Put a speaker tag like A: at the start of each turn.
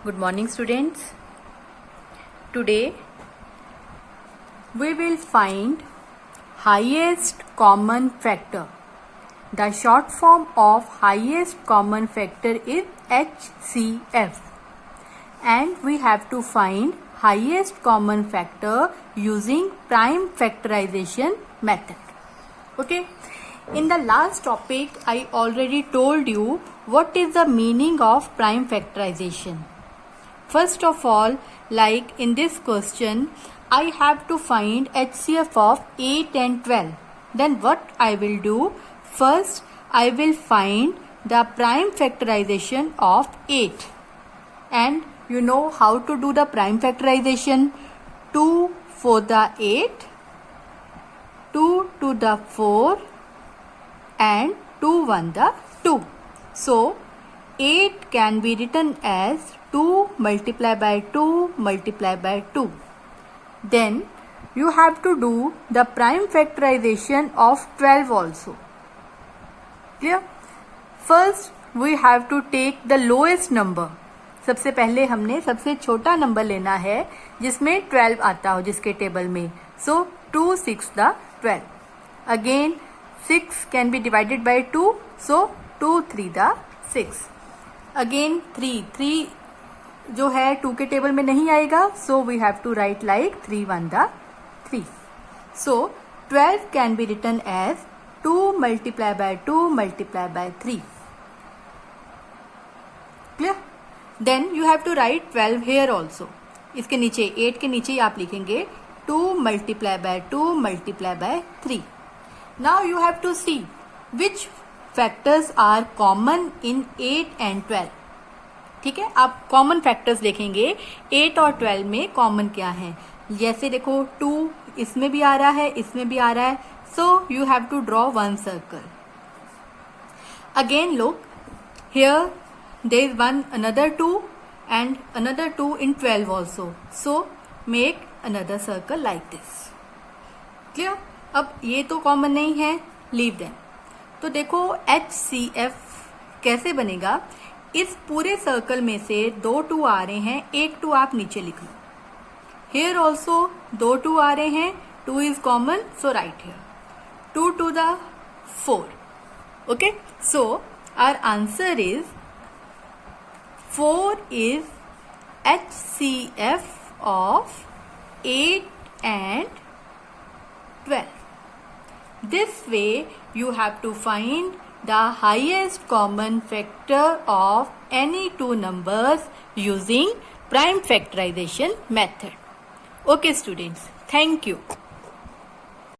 A: Good morning, students. Today we will find highest common factor. The short form of highest common factor is HCF, and we have to find highest common factor using prime factorization method. Okay, in the last topic I already told you what is the meaning of prime factorization. First of all, like in this question, I have to find HCF of 8 and 12. Then what I will do? First, I will find the prime factorization of 8. And you know how to do the prime factorization? 2 for the 8, 2 to the 4 and 2 1 the 2. So, 8 can be written as 2 multiplied by 2 multiplied by 2. Then you have to do the prime factorization of 12 also. Clear? First we have to take the lowest number. सबसे पहले हमने सबसे छोटा number लेना है जिसमें 12 आता हो जिसके टेबल में. So 2 6 the 12. Again 6 can be divided by 2. So 2 3 the 6. Again 3 जो है 2 के टेबल में नहीं आएगा. So we have to write like 3 1 the 3. So 12 can be written as 2 multiplied by 2 multiplied by 3. Clear? Then you have to write 12 here also. इसके नीचे 8 के नीचे आप लिखेंगे 2 multiplied by 2 multiplied by 3. Now you have to see which factors are common in 8 and 12. ठीक है, आप common factors देखेंगे 8 और 12 में कॉमन क्या है. जैसे देखो 2 इसमें भी आ रहा है, इसमें भी आ रहा है. So you have to draw one circle. Again look here there is one another 2 and another 2 in 12 also. So make another circle like this. Clear? अब ये तो कॉमन नहीं है, लीव देम. तो देखो HCF कैसे बनेगा. इस पूरे सर्कल में से 2 2 आ रहे हैं, एक 2 आप नीचे लिख लो. हेयर ऑल्सो 2 2 आ रहे हैं, 2 is common, so write here 2 to the 4. Okay, so our answer is 4 is HCF of 8 and 12. This way you have to find the highest common factor of any two numbers using prime factorization method. Okay students, thank you.